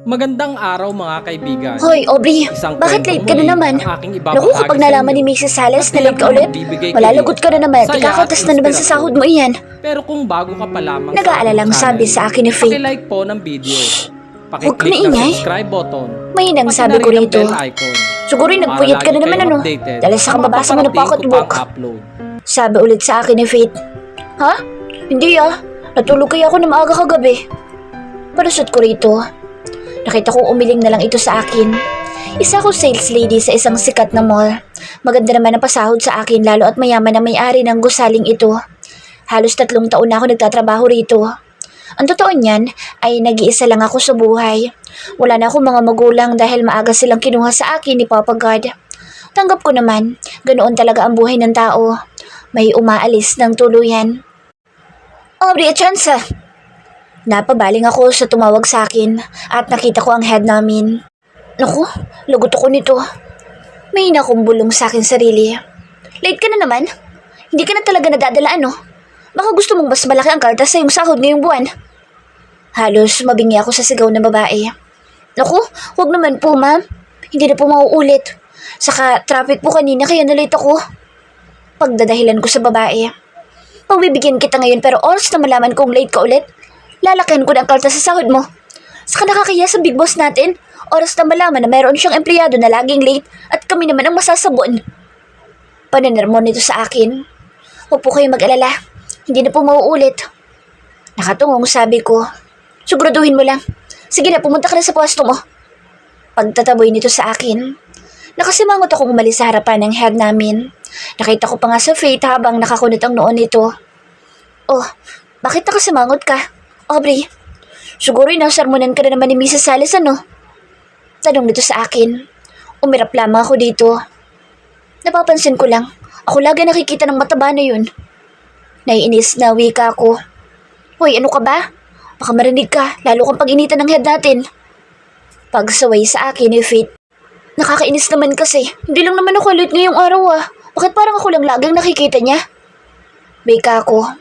Magandang araw mga kaibigan. Hoy, Aubrey, Isang bakit kwentong late ka na muli naman? ang aking Naku, ibabahagi kapag sa nalaman inyo. ni Mrs. Sales na At late ka tiyak na ulit, magbibigay malalagot ka na naman. saya Ikakatas at na naman sa inspirasyon. sahod mo iyan. Pero kung bago ka pa lamang Nag-aalala ang sabi sa akin ni Faith. paki-like po ng video. Huwag ka Paki-click ng maingay. subscribe button. Mahinang Pati sabi na ko rin ang rito. bell icon. Siguro nagpuyat Para ka na lagi naman kayong ano? updated Dahil sa kababasa mo ng mga pocket paparating ko book. pang upload. Sabi ulit sa akin ni Faith. Ha? Hindi Natulog kaya ako na maaga kagabi. Palusot ko rito. Nakita ko umiling na lang ito sa akin. Isa akong sales lady sa isang sikat na mall. Maganda naman ang pasahod sa akin lalo at mayaman ang may-ari ng gusaling ito. Halos 3 taon na ako nagtatrabaho rito. Ang totoo niyan ay nag-iisa lang ako sa buhay. Wala na akong mga magulang dahil maaga silang kinuha sa akin ni Papa God. Tanggap ko naman, ganoon talaga ang buhay ng tao. May umaalis ng tuluyan. Aubrey Atienza! Napabaling ako sa tumawag sa akin at nakita ko ang head namin. Naku, lagot ako nito. May akong bulong sa akin sarili. Late ka na naman? Hindi ka na talaga nadadalaan Baka gusto mong mas malaki ang kaltas sa iyong sahod ngayong buwan. Halos mabingi ako sa sigaw ng babae. Naku, huwag naman po ma'am. Hindi na po mauulit. Saka traffic po kanina kaya na-late ako. Pagdadahilan ko sa babae. Pagbibigyan kita ngayon pero oras na malaman kong late ka ulit. Lalakihan ko na ang kaltas sa sahod mo. Saka nakakahiya sa big boss natin. Oras na malaman na mayroon siyang empleyado na laging late at kami naman ang masasabon. Pananermon nito sa akin. Huwag po kayo mag-alala. Hindi na po mauulit. Nakatungong sabi ko. Siguraduhin mo lang. Sige na, pumunta ka na sa pwesto mo. Pagtataboy nito sa akin. Nakasimangot akong umalis sa harapan ng head namin. Nakita ko pa nga sa Faith habang nakakunot ang noon nito. Oh, bakit nakasimangot ka? Aubrey, siguro inasermonan ka na naman ni Mrs. Sales Tanong nito sa akin. Umirap lamang ako dito. Napapansin ko lang, ako lagi nakikita ng mataba na yun. Naiinis na wika ako. Hoy, ano ka ba? Baka marinig ka, lalo kang pag-initan ng head natin. Pagsaway sa akin ni Faith. Nakakainis naman kasi, hindi lang naman ako late ngayong araw Bakit parang ako lang laging nakikita niya? Wika ako.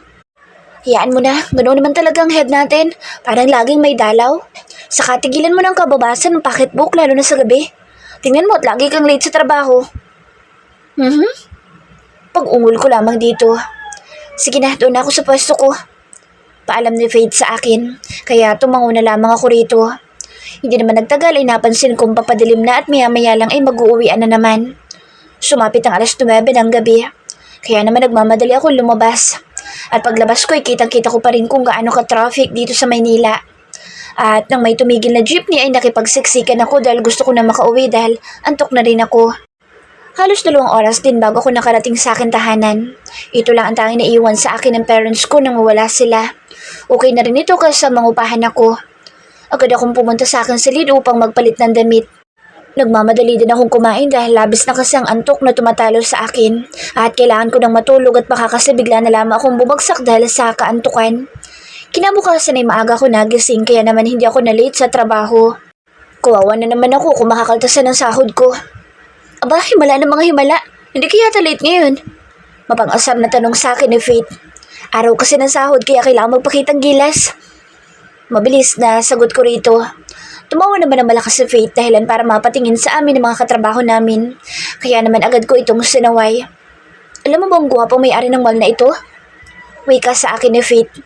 Hayaan mo na, ganoon naman talaga ang head natin. Parang laging may dalaw. Saka tigilan mo ng kababasan ng pocketbook lalo na sa gabi. Tingnan mo at lagi kang late sa trabaho. Pag-ungol ko lamang dito. Sige na, doon ako sa pwesto ko. Paalam ni Faith sa akin, kaya tumango na lamang ako rito. Hindi naman nagtagal ay napansin kong papadilim na at maya-maya lang ay mag-uuwian na naman. Sumapit ang 9:00 ng gabi. Kaya naman nagmamadali ako lumabas. At paglabas ko ay kitang-kita ko pa rin kung gaano ka-traffic dito sa Maynila. At nang may tumigil na jeepney ay nakipagsiksikan ako dahil gusto ko na makauwi dahil antok na rin ako. Halos 2 oras din bago ako nakarating sa akin tahanan. Ito lang ang tanging naiwan sa akin ng parents ko nang mawala sila. Okay na rin ito kasi mangupahan ako. Agad akong pumunta sa akin sa lid upang magpalit ng damit. Nagmamadali din akong kumain dahil labis na kasi ang antok na tumatalo sa akin at kailangan ko nang matulog at baka kasi bigla na lamang akong bumagsak dahil sa kaantukan. Kinabukasan ay maaga ako nagising kaya naman hindi ako na-late sa trabaho. Kawawa na naman ako kung makakaltasan ng sahod ko. Aba, himala ng mga himala. Hindi kaya yata late ngayon? Mapang-asar na tanong sa akin ni Faith. Araw kasi ng sahod kaya kailangan magpakitang gilas. Mabilis na sagot ko rito. Tumawa naman ang malakas si Faith dahilan para mapatingin sa amin ng mga katrabaho namin. Kaya naman agad ko itong sinaway. Alam mo bang guwapong may-ari ng mall na ito? Wika sa akin ni Faith.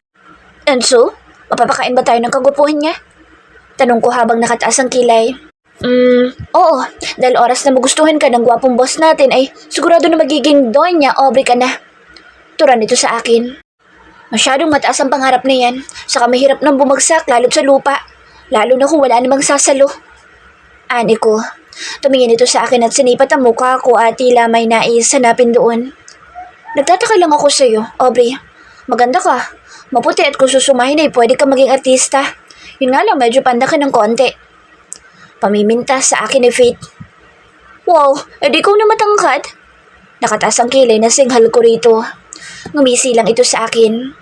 And so, mapapakain ba tayo ng kagupuhan niya? Tanong ko habang nakataas ang kilay. Oo, dahil oras na magustuhan ka ng gwapong boss natin ay sigurado na magiging Doña Aubrey ka na. Turan ito sa akin. Masyadong mataas ang pangarap na yan, saka mahirap nang bumagsak lalo't sa lupa. Lalo na kung wala namang sasalo. Ani ko. Tumingin ito sa akin at sinipat ang mukha ko at tila may nais hanapin doon. Nagtataka lang ako sa'yo, Aubrey. Maganda ka. Maputi at kung susumahin ay pwede ka maging artista. Yun nga lang, medyo panda ka ng konti. Pamiminta sa akin ni Faith. Wow, edi ko na matangkad. Nakataas ang kilay na singhal ko rito. Ngumisi lang ito sa akin.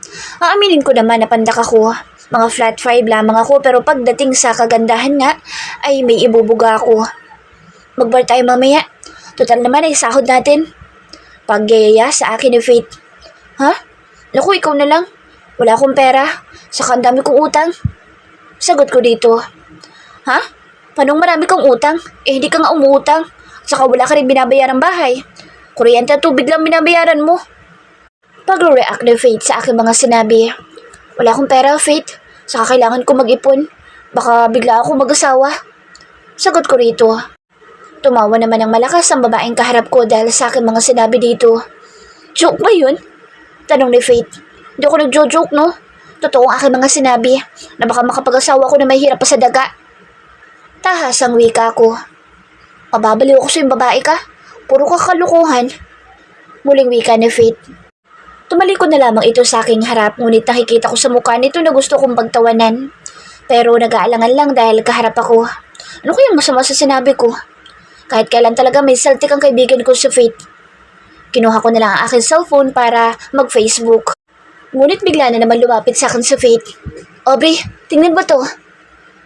Aaminin ko naman na pandak ako. Mga flat 5 lamang ako pero pagdating sa kagandahan nga ay may ibubuga ako. Mag-bar tayo mamaya. Total naman ay sahod natin. Paggayaya sa akin ni Faith. Ha? Naku, ikaw na lang. Wala akong pera. Saka ang dami kong utang. Sagot ko dito. Ha? Paano marami kang utang? Hindi ka nga umuutang. Saka wala ka rin binabayarang bahay. Kuryente at tubig lang binabayaran mo. Pag-react ni Faith sa aking mga sinabi. Wala akong pera, Faith. Saka kailangan ko mag-ipon. Baka bigla ako mag-asawa. Sagot ko rito. Tumawa naman ng malakas ang babaeng kaharap ko dahil sa aking mga sinabi dito. Joke ba yun? Tanong ni Faith. Hindi ako nagjo-joke, no? Totoo ang aking mga sinabi na baka makapag-asawa ko na may hirap pa sa daga. Tahas ang wika ko. Mababaliw ako sa yung babae ka. Puro kakalukuhan. Muling wika ni Faith. Tumalikod na lamang ito sa aking harap ngunit nakikita ko sa mukha nito na gusto kong pagtawanan. Pero nag-aalangan lang dahil kaharap ako. Ano kayang masama sa sinabi ko? Kahit kailan talaga may saltik ang kaibigan ko sa Faith. Kinuha ko na lang ang aking cellphone para mag-Facebook. Ngunit bigla na naman lumapit sa akin sa Faith. Aubrey, tingnan ba to?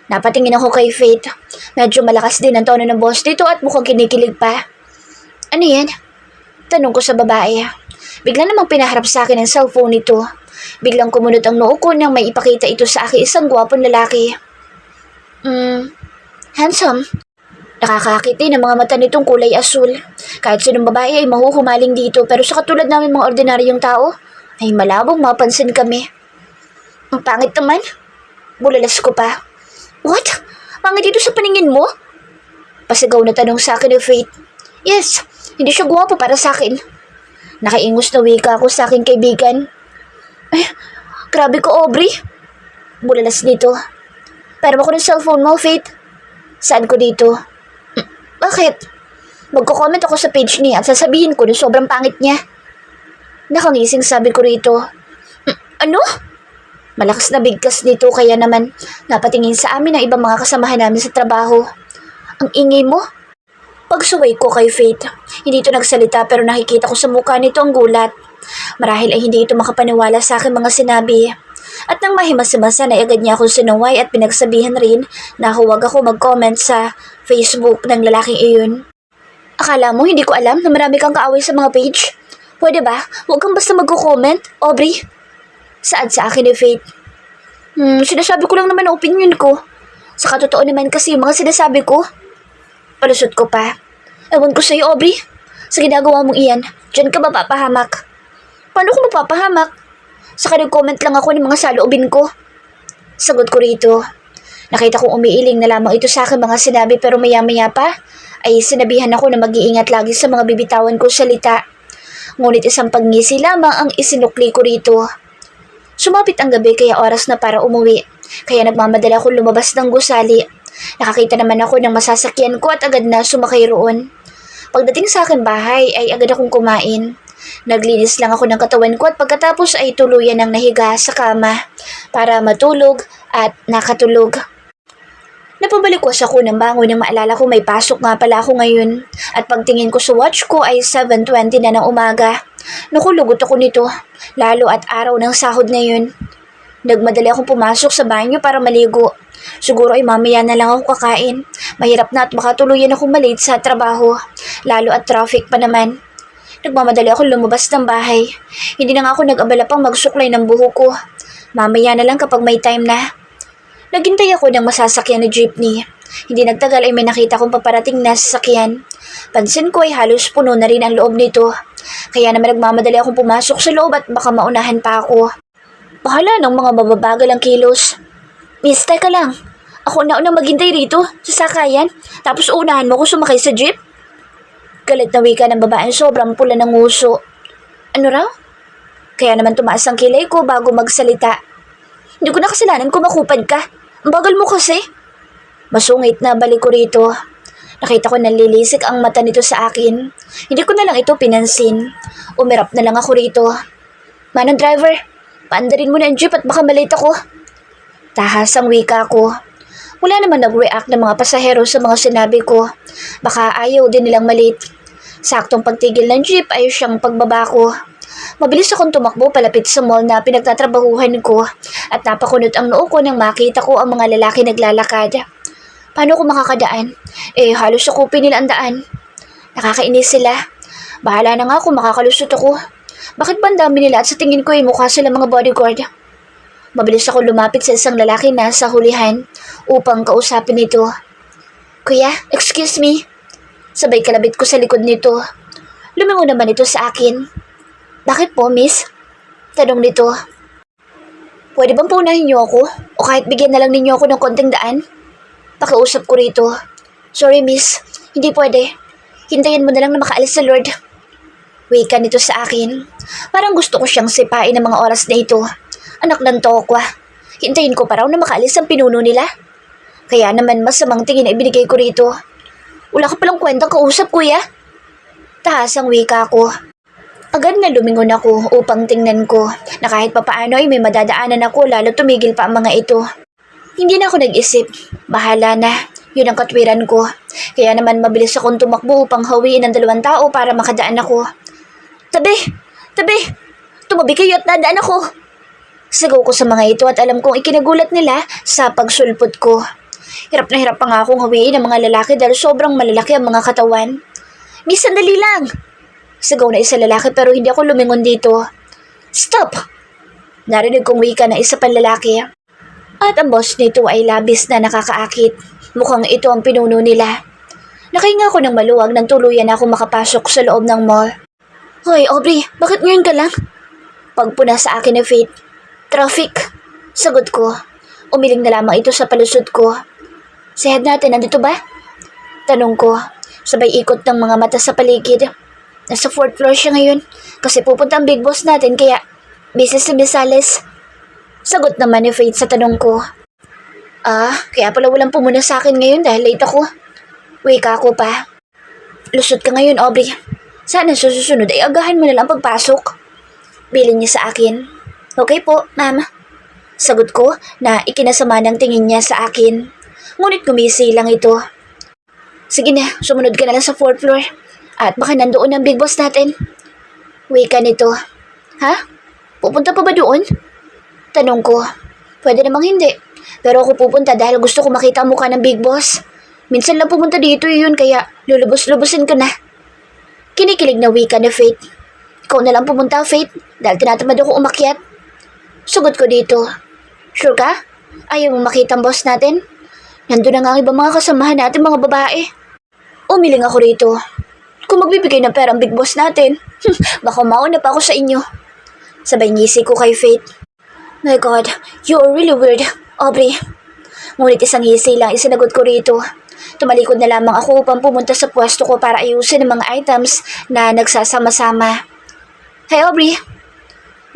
Napatingin ako kay Faith. Medyo malakas din ang tono ng boss dito at mukhang kinikilig pa. Ano yan? Tanong ko sa babae. Bigla namang pinaharap sa akin ang cellphone nito. Biglang kumunot ang noo ko nang may ipakita ito sa akin isang gwapong lalaki. Handsome. Nakakakiti ng mga mata nitong kulay asul. Kahit sinong babae ay mahuhumaling dito pero sa katulad namin mga ordinaryong tao, ay malabong mapansin kami. Ang pangit naman. Bulalas ko pa. What? Pangit ito sa paningin mo? Pasigaw na tanong sa akin ni Faith. Yes, hindi siya gwapo para sa akin. Nakaingos na wika ako sa aking kaibigan. Ay, grabe ko, Aubrey. Bulalas dito. Pero ako ng cellphone mo, Faith. Saan ko dito? Bakit? Magko-comment ako sa page niya at sasabihin ko na sobrang pangit niya. Nakangising sabi ko rito. Ano? Malakas na bigkas dito kaya naman napatingin sa amin ang ibang mga kasamahan namin sa trabaho. Ang ingay mo? Pagsuway ko kay Faith, hindi ito nagsalita pero nakikita ko sa mukha nito ang gulat. Marahil ay hindi ito makapaniwala sa aking mga sinabi. At nang mahimas-himasan ay agad niya akong sinuway at pinagsabihan rin na huwag ako mag-comment sa Facebook ng lalaking iyon. Akala mo hindi ko alam na marami kang kaaway sa mga page? Pwede ba? Huwag kang basta mag-comment, Aubrey. Saad sa akin ni Faith. Sinasabi ko lang naman ang opinion ko. Sa katotoo naman kasi yung mga sinasabi ko. Palusot ko pa. Ewan ko sa'yo, Aubrey. Sa ginagawa mong iyan, dyan ka ba papahamak? Paano ko mapapahamak? Saka nag-comment lang ako ng mga saloobin ko. Sagot ko rito. Nakita kong umiiling na lamang ito sa akin mga sinabi pero maya-maya pa ay sinabihan ako na mag-iingat lagi sa mga bibitawan ko salita. Ngunit isang pagngisi lamang ang isinukli ko rito. Sumapit ang gabi kaya oras na para umuwi. Kaya nagmamadala ako lumabas ng gusali. Nakakita naman ako ng masasakyan ko at agad na sumakay roon. Pagdating sa akin bahay ay agad akong kumain. Naglinis lang ako ng katawan ko at pagkatapos ay tuluyan ng nahiga sa kama para matulog at nakatulog. Napabalik ko sa kunang bangon nang maalala ko may pasok nga pala ako ngayon at pagtingin ko sa watch ko ay 7:20 na ng umaga. Nakulugot ako nito, lalo at araw ng sahod ngayon. Nagmadali akong pumasok sa banyo para maligo. Siguro ay mamaya na lang ako kakain. Mahirap na at baka tuluyan akong malate sa trabaho, lalo at traffic pa naman. Nagmamadali ako lumabas ng bahay. Hindi na nga ako nag-abala pang magsuklay ng buhok ko. Mamaya na lang kapag may time na. Naghintay ako ng masasakyan na jeepney. Hindi nagtagal ay may nakita kong paparating na sasakyan. Pansin ko ay halos puno na rin ang loob nito. Kaya naman nagmamadali akong pumasok sa loob at baka maunahan pa ako. Bahala ng mga mababagal ang kilos. Miss, teka lang. Ako na unang maghintay rito sa sakayan tapos unahan mo ko sumakay sa jeep? Galit na wika ng babaeng sobrang pula ng nguso. Ano raw? Kaya naman tumaas ang kilay ko bago magsalita. Hindi ko na kasalanan kung makupad ka. Ang bagal mo kasi. Masungit na balik ko rito. Nakita ko nalilisik ang mata nito sa akin. Hindi ko na lang ito pinansin. Umirap na lang ako rito. Manong driver, paandarin mo na ang jeep at baka malate ako. Tahas ang wika ko. Wala naman nag-react ng mga pasahero sa mga sinabi ko. Baka ayaw din nilang malate. Saktong pagtigil ng jeep ay siyang pagbaba ko. Mabilis akong tumakbo palapit sa mall na pinagtatrabahuhan ko at napakunot ang noo ko nang makita ko ang mga lalaki naglalakad. Paano ko makakadaan? Halos sakupin nila ang daan. Nakakainis sila. Bahala na nga kung makakalusot ako. Bakit ba ang dami nila at sa tingin ko ay mukha sila mga bodyguard? Mabilis ako lumapit sa isang lalaki na sa hulihan upang kausapin ito. Kuya, excuse me. Sabay kalabit ko sa likod nito. Lumingon naman ito sa akin. Bakit po, miss? Tanong nito. Pwede bang paunahin niyo ako? O kahit bigyan na lang ninyo ako ng konting daan? Pakiusap ko rito. Sorry, miss. Hindi pwede. Hintayin mo na lang na makaalis sa Lord. Wika nito sa akin. Parang gusto ko siyang sipain ng mga oras na ito. Anak ng tokwa. Hintayin ko pa raw na makaalis ang pinuno nila. Kaya naman masamang tingin na ibinigay ko rito. Wala ka palang kwentang kausap, kuya. Tahasang wika ko. Agad na lumingon ako upang tingnan ko na kahit papaano ay may madadaanan ako lalo tumigil pa ang mga ito. Hindi na ako nag-isip. Bahala na. Yun ang katwiran ko. Kaya naman mabilis akong tumakbo upang hawiin ang 2 tao para makadaan ako. Tabi! Tabi! Tumabi kayo at dadaan ako! Sigaw ko sa mga ito at alam kong ikinagulat nila sa pagsulpot ko. Hirap na hirap pa nga akong hawiin ang mga lalaki dahil sobrang malalaki ang mga katawan. Miss, sandali lang! Sigaw na isa lalaki pero hindi ako lumingon dito. Stop! Narinig kong wika na isa pang lalaki. At ang boss nito ay labis na nakakaakit. Mukhang ito ang pinuno nila. Nakahinga ako ng maluwag nang tuluyan ako makapasok sa loob ng mall. Hoy, Aubrey, bakit ngayon ka lang? Pagpuna sa akin ni Faith. Traffic. Sagot ko. Umiling na lamang ito sa palusot ko. Si head natin, nandito ba? Tanong ko. Sabay ikot ng mga mata sa paligid. Nasa 4th floor siya ngayon kasi pupunta ang big boss natin kaya busy si Miss Alice. Sagot naman ni Faith sa tanong ko. Kaya pala walang pumuna sa akin ngayon dahil late ako. Wika ako pa. Lusot ka ngayon, Aubrey. Sana sa susunod ay agahan mo na lang pagpasok. Bilin niya sa akin. Okay po, ma'am. Sagot ko na ikinasama ng tingin niya sa akin. Ngunit gumisi lang ito. Sige na, sumunod ka na lang sa 4th floor. At baka nandoon ang big boss natin. Wika nito. Ha? Pupunta pa ba doon? Tanong ko. Pwede namang hindi. Pero ako pupunta dahil gusto ko makita ang mukha ng big boss. Minsan lang pumunta dito yun kaya lulubos-lubosin ka na. Kinikilig na wika ni Faith. Ikaw na lang pumunta, Faith, dahil tinatamad ako umakyat. Sugot ko dito. Sure ka? Ayaw mong makita ang boss natin? Nandun na nga ang ibang mga kasamahan natin mga babae. Umiling ako rito. Kung magbibigay ng pera ang big boss natin, baka mauna pa ako sa inyo. Sabay ngisi ko kay Faith. My God, you are really weird, Aubrey. Ngunit isang ngisi lang isinagot ko rito. Tumalikod na lamang ako upang pumunta sa pwesto ko para ayusin ang mga items na nagsasama-sama. Hey, Aubrey.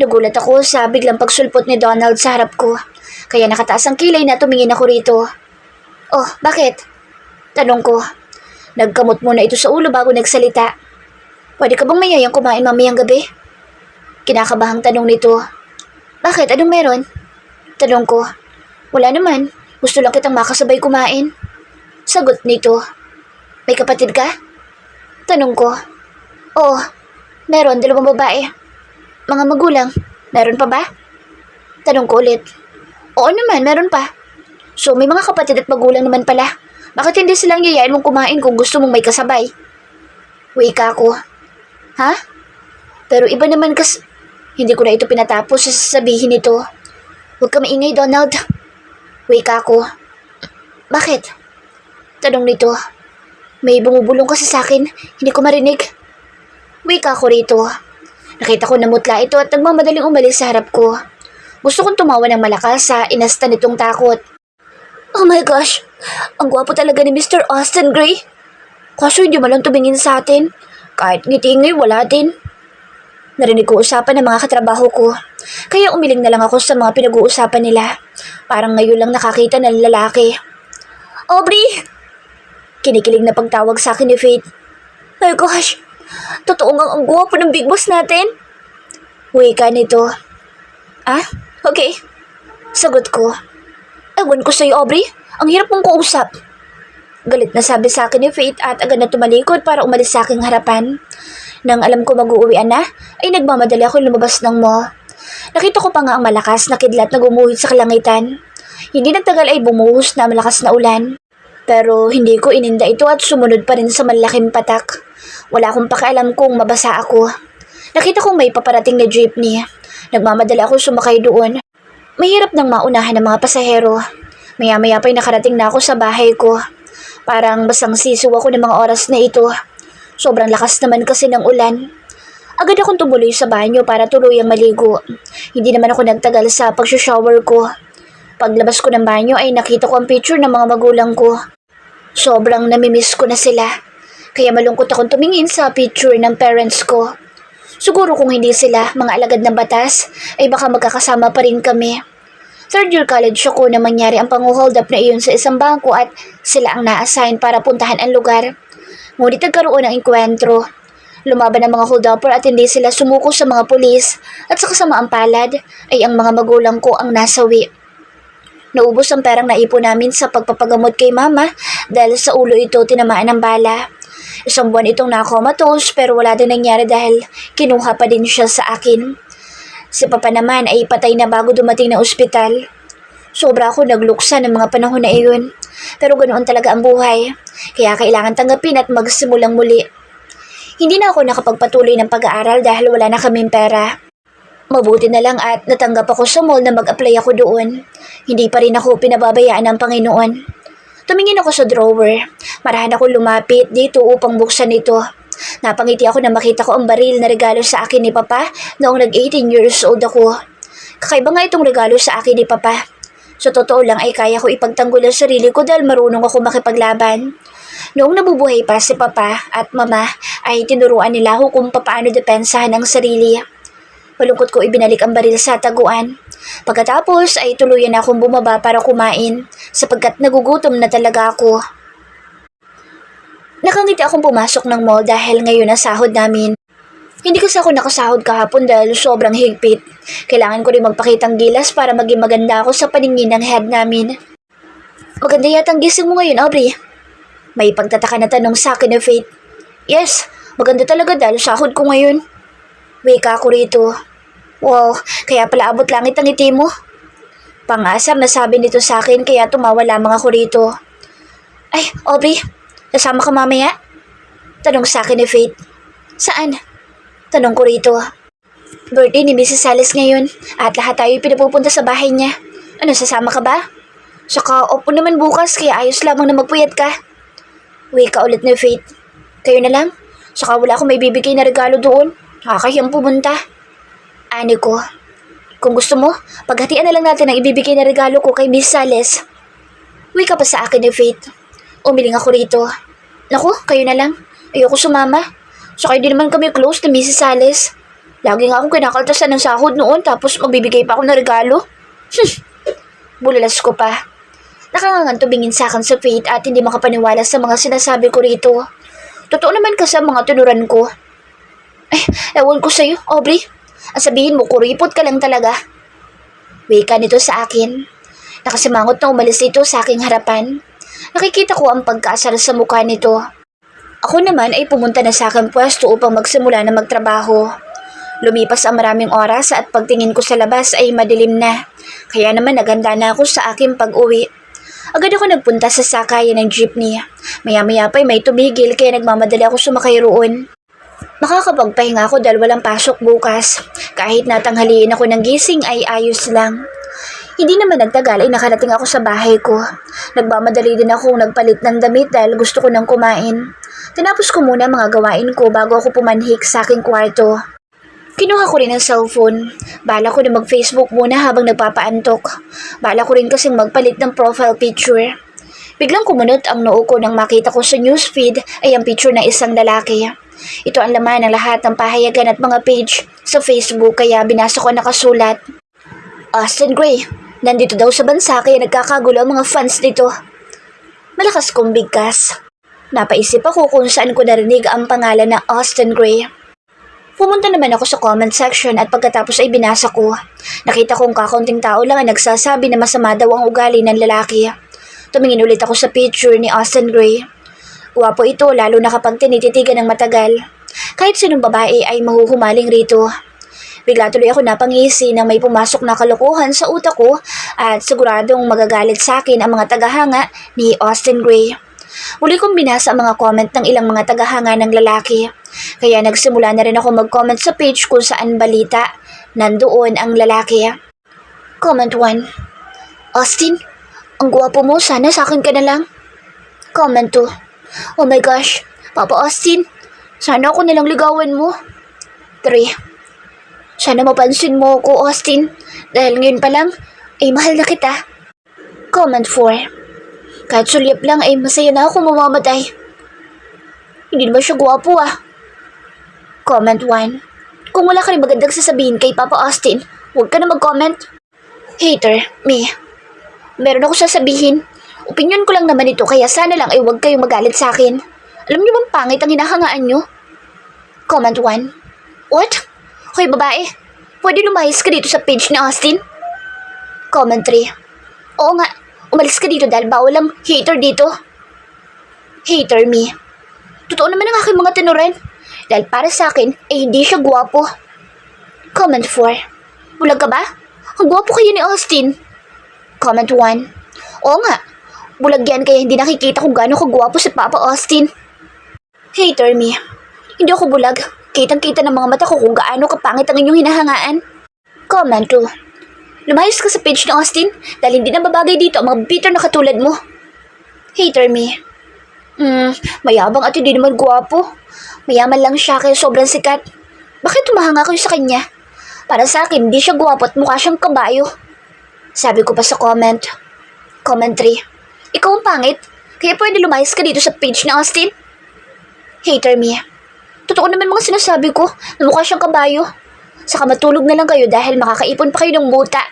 Nagulat ako sa biglang pagsulpot ni Donald sa harap ko. Kaya nakataas ang kilay na tumingin ako rito. Oh, bakit? Tanong ko. Nagkamot muna ito sa ulo bago nagsalita. Pwede ka bang mayayang kumain mamayang gabi? Kinakabahang tanong nito. Bakit? Anong meron? Tanong ko. Wala naman. Gusto lang kitang makasabay kumain. Sagot nito. May kapatid ka? Tanong ko. Oo. Meron, 2 babae. Mga magulang. Meron pa ba? Tanong ko ulit. Oo naman, meron pa. So may mga kapatid at magulang naman pala. Bakit hindi silang yayain mong kumain kung gusto mong may kasabay? Wika ko. Ha? Pero iba naman Hindi ko na ito pinatapos sa sasabihin nito. Huwag ka maingay, Donald. Wika ko. Bakit? Tanong nito. May bumubulong kasi sa akin. Hindi ko marinig. Wika ko rito. Nakita ko na mutla ito at nagmamadaling umalis sa harap ko. Gusto kong tumawa ng malakas sa inasta nitong takot. Oh my gosh! Ang gwapo talaga ni Mr. Austin Gray. Kaso hindi man lang tumingin sa atin. Kahit ngiti-ingay, wala din. Narinig ko usapan ng mga katrabaho ko. Kaya umiling na lang ako sa mga pinag-uusapan nila. Parang ngayon lang nakakita ng lalaki. Aubrey! Kinikilig na pagtawag sa akin ni Faith. My gosh! Totoo nga ang gwapo ng big boss natin. Wika nito. Ah? Okay. Sagot ko. Ewan ko sa'yo, Aubrey. Ang hirap mong kausap. Galit na sabi sa akin ni Faith at agad na tumalikod para umalis sa aking harapan. Nang alam ko mag-uuwian na, ay nagmamadali ako lumabas ng mall. Nakita ko pa nga ang malakas na kidlat na gumuhit sa kalangitan. Hindi nagtagal ay bumuhos na malakas na ulan. Pero hindi ko ininda ito at sumunod pa rin sa malaking patak. Wala akong pakialam kung mabasa ako. Nakita kong may paparating na jeepney. Nagmamadali ako sumakay doon. Mahirap nang maunahan ng mga pasahero. Maya-maya pa'y nakarating na ako sa bahay ko. Parang basang sisiw ako ng mga oras na ito. Sobrang lakas naman kasi ng ulan. Agad akong tumuloy sa banyo para tuluyang maligo. Hindi naman ako nagtagal sa pag-shower ko. Paglabas ko ng banyo ay nakita ko ang picture ng mga magulang ko. Sobrang namimiss ko na sila. Kaya malungkot akong tumingin sa picture ng parents ko. Siguro kung hindi sila mga alagad ng batas, ay baka magkakasama pa rin kami. Third year college ako na mangyari ang pang-hold up na iyon sa isang bangko at sila ang na-assign para puntahan ang lugar. Ngunit nagkaroon ng enkwentro. Lumaban ang mga hold-upper at hindi sila sumuko sa mga pulis at sa kasamaang palad ay ang mga magulang ko ang nasawi. Naubos ang perang naipon namin sa pagpapagamot kay mama dahil sa ulo ito tinamaan ng bala. Isang buwan itong na-comatose pero wala din nangyari dahil kinuha pa din siya sa akin. Si Papa naman ay patay na bago dumating na ospital. Sobra ako nagluksa ng mga panahon na iyon. Pero ganoon talaga ang buhay. Kaya kailangan tanggapin at magsimulang muli. Hindi na ako nakapagpatuloy ng pag-aaral dahil wala na kaming pera. Mabuti na lang at natanggap ako sa mall na mag-apply ako doon. Hindi pa rin ako pinababayaan ng Panginoon. Tumingin ako sa drawer. Marahan ako lumapit dito upang buksan ito. Napangiti ako na makita ko ang baril na regalo sa akin ni Papa noong nag-18 years old ako. Kakaiba nga itong regalo sa akin ni Papa. Sa totoo lang ay kaya ko ipagtanggol ang sarili ko dahil marunong ako makipaglaban. Noong nabubuhay pa si Papa at Mama ay tinuruan nila ako kung paano depensahan ang sarili. Malungkot ko ibinalik ang baril sa taguan. Pagkatapos ay tuluyan akong bumaba para kumain sapagkat nagugutom na talaga ako. Nakangiti akong pumasok ng mall dahil ngayon ang sahod namin. Hindi kasi ako nakasahod kahapon dahil sobrang higpit. Kailangan ko rin magpakitang gilas para maging maganda ako sa paningin ng head namin. Maganda yata ang gising mo ngayon, Aubrey. May pagtataka na tanong sa akin ni Faith. Yes, maganda talaga dahil sahod ko ngayon. Wika ako rito. Wow, kaya pala abot langit ang ngiti mo. Pangasar na sabi nito sa akin kaya tumawa lamang ako rito. Ay, Aubrey, kasama ka mamaya? Tanong sa akin ni Faith. Saan? Tanong ko rito. Birthday ni Mrs. Salis ngayon at lahat tayo pinapupunta sa bahay niya. Ano, sasama ka ba? Saka opo naman bukas kaya ayos lamang na magpuyat ka. Wika ulit ni Faith. Kayo na lang? Saka wala akong may bibigay na regalo doon. Nakakahiyang pumunta. Ani ko. Kung gusto mo, paghatian na lang natin ang ibibigay na regalo ko kay Miss Sales. Wika pa sa akin ni Faith. Umiling ako rito. Naku, kayo na lang. Ayoko sumama. Saka hindi naman kami close ni Mrs. Sales. Lagi nga akong kinakaltasan ng sahod noon tapos magbibigay pa ako ng regalo. Bulalas ko pa. Nakangangan tumingin sa akin sa Faith at hindi makapaniwala sa mga sinasabi ko rito. Totoo naman kasi ang mga tunuran ko. Ay, ewan ko sa'yo, Aubrey. Ang sabihin mo, kuripot ka lang talaga. Wika nito sa akin. Nakasimangot na umalis ito sa aking harapan. Nakikita ko ang pagkaasar sa mukha nito. Ako naman ay pumunta na sa aking pwesto upang magsimula na magtrabaho. Lumipas ang maraming oras at pagtingin ko sa labas ay madilim na. Kaya naman naganda na ako sa aking pag-uwi. Agad ako nagpunta sa sakayan ng jeepney. Maya-maya pa'y may tumigil kaya nagmamadali ako sumakay roon. Makakapagpahinga ako dahil walang pasok bukas. Kahit natanghaliin ako ng gising ay ayos lang. Hindi naman nagtagal ay nakarating ako sa bahay ko. Nagmamadali din akong nagpalit ng damit dahil gusto ko nang kumain. Tinapos ko muna mga gawain ko bago ako pumanhik sa aking kwarto. Kinuha ko rin ang cellphone. Bala ko na mag-Facebook muna habang nagpapaantok. Bala ko rin kasing magpalit ng profile picture. Biglang kumunot ang noo ko nang makita ko sa newsfeed ay ang picture ng isang lalaki. Ito ang laman ng lahat ng pahayagan at mga page sa Facebook kaya binasa ko nakasulat. Austin Gray, nandito daw sa bansa kaya nagkakagulo ang mga fans nito. Malakas kong bigkas. Napaisip ako kung saan ko narinig ang pangalan na Austin Gray. Pumunta naman ako sa comment section at pagkatapos ay binasa ko. Nakita kong kakaunting tao lang ang nagsasabi na masama daw ang ugali ng lalaki. Tumingin ulit ako sa picture ni Austin Gray. Guwapo ito lalo na kapag tinititigan ng matagal. Kahit sinong babae ay mahuhumaling rito. Bigla tuloy ako napangisi nang may pumasok na kalokohan sa utak ko at siguradong magagalit sa akin ang mga tagahanga ni Austin Gray. Muli kong binasa ang mga comment ng ilang mga tagahanga ng lalaki. Kaya nagsimula na rin ako mag-comment sa page kung saan balita nandoon ang lalaki. Comment 1. Austin, ang gwapo mo, sana sa akin ka na lang. Comment 2. Oh my gosh, Papa Austin, sana ako nalang ligawan mo. 3. Sana mapansin mo ako, Austin, dahil ngayon pa lang ay mahal na kita. Comment 4. Kahit sulyap lang ay masaya na ako mamamatay. Hindi naman siya gwapo ah. Comment 1. Kung wala ka rin magandang sasabihin kay Papa Austin, huwag ka na mag-comment. Hater, me. Meron ako sasabihin. Opinyon ko lang naman ito kaya sana lang ay huwag kayong magalit sa akin. Alam niyo bang pangit ang hinahangaan niyo? Comment 1. What? Hoy babae, pwede lumayas ka dito sa page ni Austin? Comment 3. Oo nga, umalis ka dito dahil bawal ang hater dito. Hater me. Totoo naman ang aking mga tinuran. Dahil para sa akin ay hindi siya gwapo. Comment 4. Bulag ka ba? Ang gwapo kayo ni Austin. Comment 1. Oo nga, bulag yan kaya hindi nakikita kung gaano kagwapo si Papa Austin. Hater me. Hindi ako bulag. Kitang-kita ng mga mata ko kung gaano kapangit ang inyong hinahangaan. Comment 2. Lumayos ka sa page ni Austin dahil hindi na babagay dito ang mga bitter na katulad mo. Hater me. Mayabang at hindi naman gwapo. Mayaman lang siya kaya sobrang sikat. Bakit tumahanga kayo sa kanya? Para sa akin, hindi siya gwapo at mukha siyang kabayo. Sabi ko pa sa comment. Comment 3. Ikaw ang pangit, kaya pwede lumayas ka dito sa page ni Austin? Hater me. Totoo naman mga sinasabi ko na mukha siyang kabayo. Saka matulog na lang kayo dahil makakaipon pa kayo ng muta.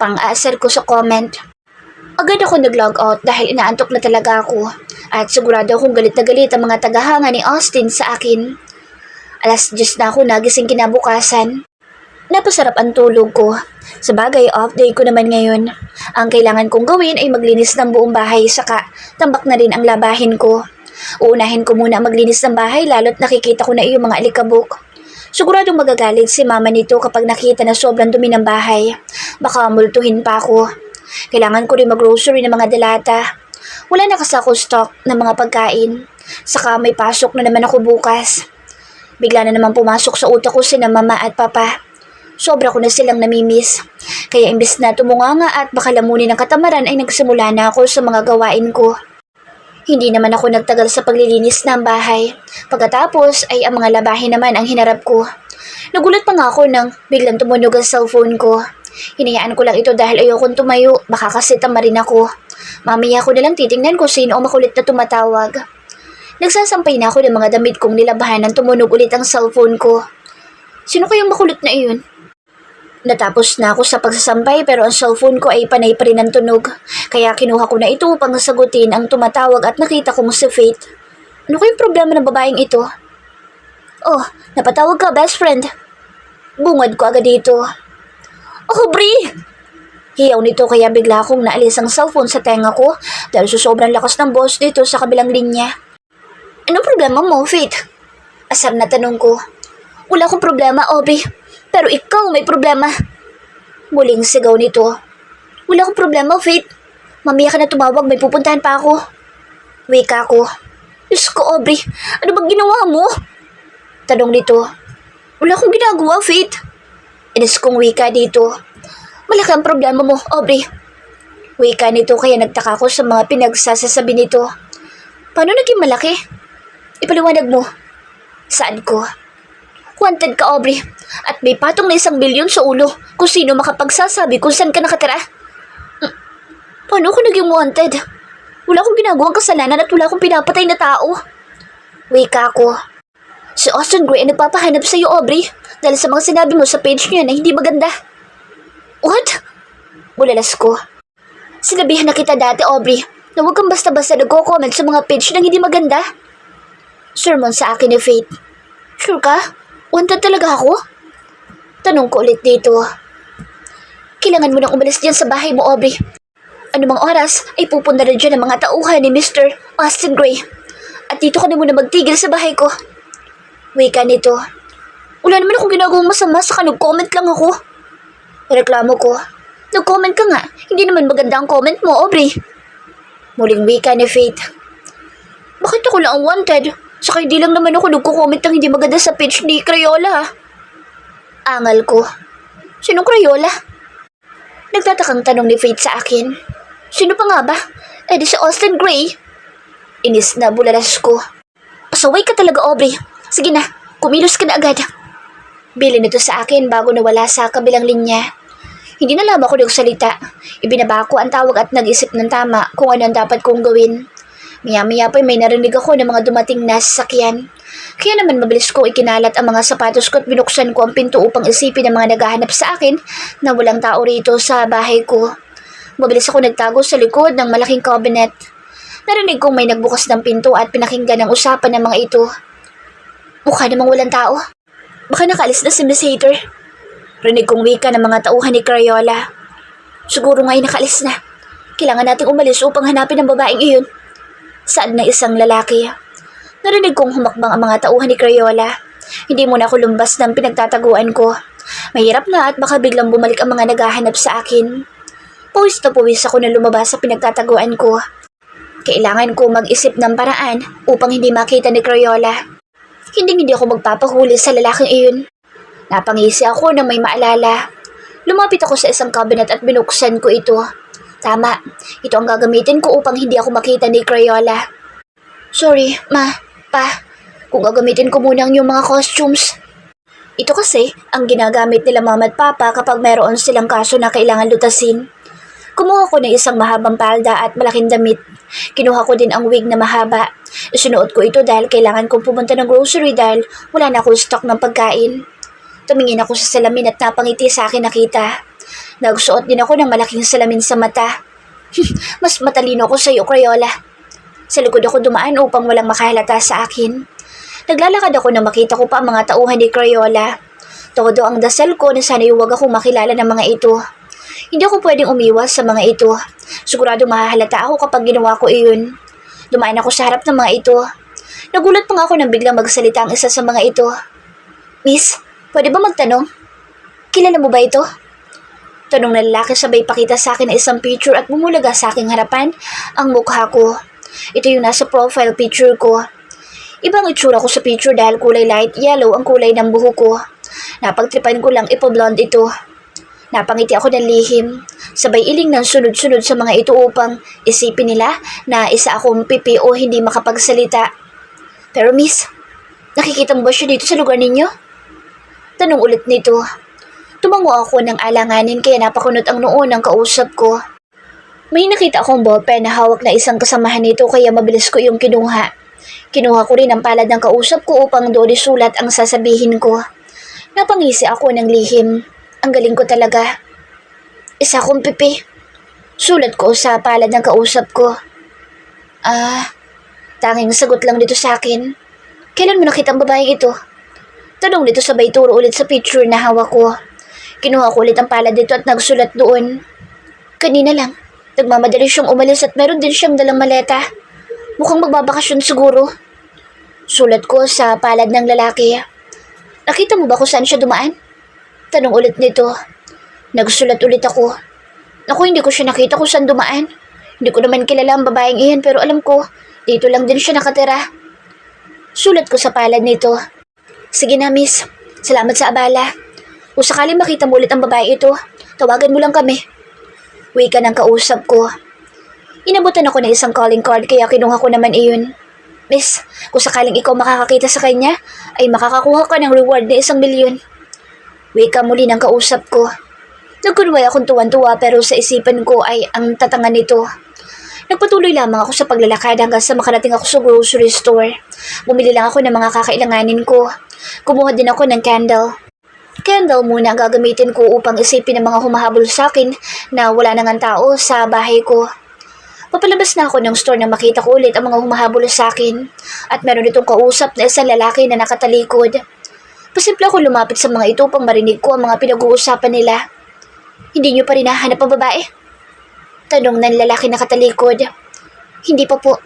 Pang-asar ko sa comment. Agad ako nag-log out dahil inaantok na talaga ako. At sigurado akong galit na galit ang mga tagahanga ni Austin sa akin. 10:00 na ako nagising kinabukasan. Napasarap ang tulog ko. Sabagay, off day ko naman ngayon. Ang kailangan kong gawin ay maglinis ng buong bahay saka tambak na rin ang labahin ko. Uunahin ko muna maglinis ng bahay lalo't nakikita ko na iyong mga alikabok. Siguradong magagalit si mama nito kapag nakita na sobrang dumi ng bahay. Baka multuhin pa ako. Kailangan ko rin mag-grocery ng mga dalata. Wala na kasi ako stock ng mga pagkain. Saka may pasok na naman ako bukas. Bigla na naman pumasok sa utak ko sina mama at papa. Sobra ko na silang namimiss. Kaya imbes na tumunganga at baka lamunin ng katamaran ay nagsimula na ako sa mga gawain ko. Hindi naman ako nagtagal sa paglilinis ng bahay. Pagkatapos ay ang mga labahin naman ang hinarap ko. Nagulat pa nga ako nang biglang tumunog ang cellphone ko. Hinayaan ko lang ito dahil ayokong tumayo, baka kasi tamarin ako. Mamaya ko nalang titingnan kung sino ang makulit na tumatawag. Nagsasampay na ako ng mga damit kong nilabahan nang tumunog ulit ang cellphone ko. Sino kayang makulit na iyon? Natapos na ako sa pagsasampay pero ang cellphone ko ay panay pa rin ang tunog. Kaya kinuha ko na ito upang sagutin ang tumatawag at nakita kong si Faith. Ano kayong problema ng babaeng ito? Oh, napatawag ka, best friend. Bungad ko agad dito. Oh, Brie! Hiyaw nito kaya bigla akong naalis ang cellphone sa tenga ko dahil sa sobrang lakas ng boss dito sa kabilang linya. Anong problema mo, Faith? Asar na tanong ko. Wala akong problema, Aubrey. Pero ikaw may problema. Muling sigaw nito. Wala akong problema, Faith. Mamaya ka na tumawag, may pupuntahan pa ako. Wika ko. Diyos ko, Aubrey. Ano bang ginawa mo? Tanong nito. Wala akong ginagawa, Faith. Inis kong wika dito. Malaki ang problema mo, Aubrey. Wika nito kaya nagtaka ko sa mga pinagsasasabi nito. Paano naging malaki? Ipaliwanag mo. Saan ko? Wanted ka, Aubrey. At may patong na 1 bilyon sa ulo kung sino makapagsasabi kung saan ka nakatira. Paano ako naging wanted? Wala akong ginagawang kasalanan at wala akong pinapatay na tao. Wika ko. Si Austin Gray ay nagpapahanap sa iyo, Aubrey, dahil sa mga sinabi mo sa page niya na hindi maganda. What? Bulalas ko. Sinabihan na kita dati, Aubrey, na huwag kang basta-basta nagko-comment sa mga page na hindi maganda. Sermon sa akin ni Faith. Sure ka? Wanted talaga ako? Tanong ko ulit dito. Kailangan mo nang umalis dyan sa bahay mo, Aubrey. Anumang oras ay pupunta na dyan ang mga tauhan ni Mr. Austin Gray. At dito ka na muna magtigil sa bahay ko. Wika nito. Wala naman akong ginagawang masama, saka nag-comment lang ako. Reklamo ko. Nag-comment ka nga. Hindi naman maganda ang comment mo, Aubrey. Muling wika ni Faith. Bakit ako lang ang wanted? Saka hindi lang naman ako nagko-comment ng hindi maganda sa page ni Crayola. Angal ko. Sinong Crayola? Nagtatakang tanong ni Faith sa akin. Sino pa nga ba? Eh di si Austin Gray. Inis na bulalas ko. Pasaway ka talaga, Aubrey. Sige na, kumilos ka na agad. Bilin nito sa akin bago nawala sa kabilang linya. Hindi na lamang ako nagsalita. Ibinaba ko ang tawag at nag-isip ng tama kung ano ang dapat kong gawin. Maya-maya pa may narinig ako ng mga dumating na sasakyan. Kaya naman mabilis ko ikinalat ang mga sapatos ko at binuksan ko ang pinto upang isipin ng mga naghahanap sa akin na walang tao rito sa bahay ko. Mabilis ako nagtago sa likod ng malaking cabinet. Narinig kong may nagbukas ng pinto at pinakinggan ang usapan ng mga ito. Mukha namang walang tao. Baka nakaalis na si Miss Hater. Rinig kong wika ng mga tauhan ni Crayola. Siguro nga'y nakaalis na. Kailangan nating umalis upang hanapin ang babaeng iyon. Saad ng isang lalaki. Narinig kong humakbang ang mga tauhan ni Crayola. Hindi muna ako lumbas ng pinagtataguan ko. Mahirap na at baka biglang bumalik ang mga naghahanap sa akin. Pawis na pawis ako na lumabas sa pinagtataguan ko. Kailangan ko mag-isip ng paraan upang hindi makita ni Crayola. Hindi ako magpapahuli sa lalaking iyon. Napangisi ako na may maalala. Lumapit ako sa isang cabinet at binuksan ko ito. Tama, ito ang gagamitin ko upang hindi ako makita ni Crayola. Sorry, ma, pa, kung gagamitin ko muna ang iyong mga costumes. Ito kasi ang ginagamit nila mama at papa kapag mayroon silang kaso na kailangan lutasin. Kumuha ko ng isang mahabang palda at malaking damit. Kinuha ko din ang wig na mahaba. Isinuot ko ito dahil kailangan kong pumunta ng grocery dahil wala na akong stock ng pagkain. Tumingin ako sa salamin at napangiti sa akin nakita. Nagsuot din ako ng malaking salamin sa mata. Mas matalino ako sa iyo, Crayola. Sa likod ako dumaan upang walang makahalata sa akin. Naglalakad ako nang makita ko pa ang mga tauhan ni Crayola. Todo ang dasal ko na sana huwag akong makilala ng mga ito. Hindi ako pwedeng umiwas sa mga ito. Sigurado mahahalata ako kapag ginawa ko iyon. Dumaan ako sa harap ng mga ito. Nagulat pa nga ako nang biglang magsalita ang isa sa mga ito. Miss, pwede ba magtanong? Kilala mo ba ito? Tanong na lalaki sabay pakita sa akin na isang picture at bumulaga sa aking harapan ang mukha ko. Ito yung nasa profile picture ko. Ibang itsura ko sa picture dahil kulay light yellow ang kulay ng buhok ko. Napagtripan ko lang ipo-blonde ito. Napangiti ako ng lihim. Sabay iling ng sunod-sunod sa mga ito upang isipin nila na isa akong pipi o hindi makapagsalita. Pero miss, nakikita mo ba siya dito sa lugar ninyo? Tanong ulit nito. Tumango ako ng alanganin kaya napakunot ang noo ng kausap ko. May nakita akong ballpen na hawak na isang kasamahan nito kaya mabilis ko yung kinuha. Kinuha ko rin ang palad ng kausap ko upang doon isulat ang sasabihin ko. Napangisi ako ng lihim. Ang galing ko talaga. Isa akong pipi. Sulat ko sa palad ng kausap ko. Tanging sagot lang dito sa akin. Kailan mo nakita ang babaeng ito? Tanong dito sabay turo ulit sa picture na hawak ko. Kinuha ko ulit ang palad dito at nagsulat doon. Kanina lang, nagmamadali siyang umalis at meron din siyang dalang maleta. Mukhang magbabakasyon siguro. Sulat ko sa palad ng lalaki. Nakita mo ba kung saan siya dumaan? Tanong ulit nito. Nagsulat ulit ako. Naku, hindi ko siya nakita kung saan dumaan. Hindi ko naman kilala ang babaeng iyan pero alam ko, dito lang din siya nakatira. Sulat ko sa palad nito. Sige na, miss. Salamat sa abala. Kung sakaling makita mo ulit ang babae ito, tawagan mo lang kami. Wika ng kausap ko. Inabutan ako ng isang calling card kaya kinuha ko naman iyon. Miss, kung sakaling ikaw makakakita sa kanya, ay makakakuha ka ng reward na 1,000,000. Wika muli ng kausap ko. Nagkunway akong tuwan-tuwa pero sa isipan ko ay ang tatangan nito. Nagpatuloy lamang ako sa paglalakad hanggang sa makarating ako sa grocery store. Bumili lang ako ng mga kakailanganin ko. Kumuha din ako ng candle. Candle muna ang gagamitin ko upang isipin ng mga humahabol sa akin na wala nang ang tao sa bahay ko. Papalabas na ako ng store nang makita ko ulit ang mga humahabol sa akin at meron itong kausap na isang lalaki na nakatalikod. Pasimple ako lumapit sa mga ito upang marinig ko ang mga pinag-uusapan nila. Hindi niyo pa rin nahanap ang babae? Tanong ng lalaki na katalikod. Hindi pa po.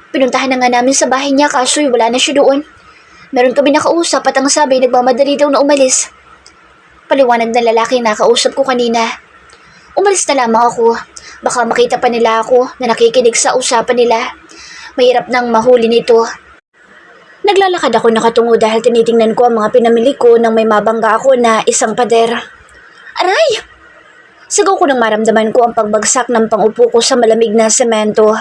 Pinuntahan na nga namin sa bahay niya kaso wala na siya doon. Meron kami nakausap at ang sabi nagmamadali daw na umalis. Paliwanag ng lalaki na kausap ko kanina. Umalis na lamang ako. Baka makita pa nila ako na nakikinig sa usapan nila. Mahirap nang mahuli nito. Naglalakad ako nakatungo dahil tinitingnan ko ang mga pinamili ko nang may mabangga ako na isang pader. Aray! Sigaw ko nang maramdaman ko ang pagbagsak ng pangupo ko sa malamig na semento.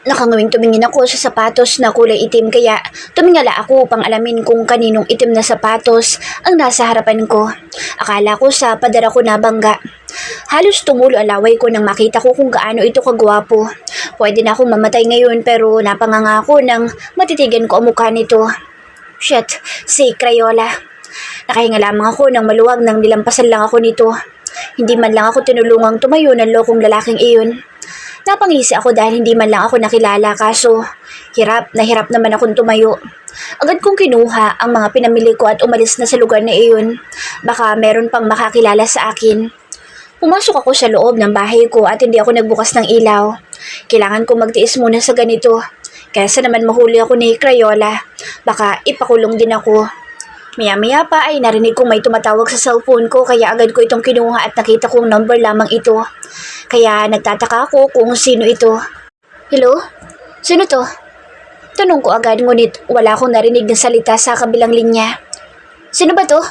Nakangawing tumingin ako sa sapatos na kulay itim kaya tumingala ako upang alamin kung kaninong itim na sapatos ang nasa harapan ko. Akala ko sa padara ko nabangga. Halos tumulo ang laway ko nang makita ko kung gaano ito kagwapo. Pwede na akong mamatay ngayon pero napanganga ako nang matitigan ko ang mukha nito. Shit, si Crayola. Nakahinga lamang ako nang maluwag nang nilampasan lang ako nito. Hindi man lang ako tinulungang tumayo ng lokong lalaking iyon. Napangisi ako dahil hindi man lang ako nakilala kaso hirap naman akong tumayo. Agad kong kinuha ang mga pinamili ko at umalis na sa lugar na iyon. Baka meron pang makakilala sa akin. Pumasok ako sa loob ng bahay ko at hindi ako nagbukas ng ilaw. Kailangan ko magtiis muna sa ganito. Kaysa naman mahuli ako ni Crayola. Baka ipakulong din ako. Maya-maya pa ay narinig kong may tumatawag sa cellphone ko kaya agad ko itong kinuha at nakita kong number lamang ito. Kaya nagtataka ako kung sino ito. Hello? Sino to? Tanong ko agad ngunit wala akong narinig na salita sa kabilang linya. Sino ba to?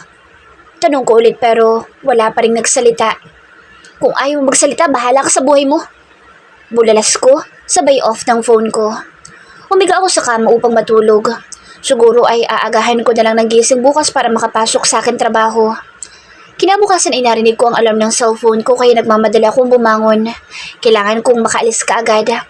Tanong ko ulit pero wala pa rin nagsalita. Kung ayaw mo magsalita, bahala ka sa buhay mo. Bulalas ko, sabay off ng phone ko. Humiga ako sa kama upang matulog. Siguro ay aagahan ko na lang ng gising bukas para makapasok sa akin trabaho. Kinabukasan ay narinig ko ang alarm ng cellphone ko kaya nagmamadala akong bumangon. Kailangan kong makaalis kaagad.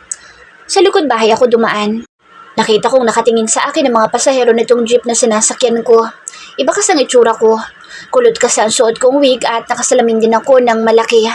Sa likod bahay ako dumaan. Nakita kong nakatingin sa akin ang mga pasahero nitong jeep na sinasakyan ko. Iba kasi ang itsura ko. Kulot kasi ang suot kong wig at nakasalamin din ako ng malaki.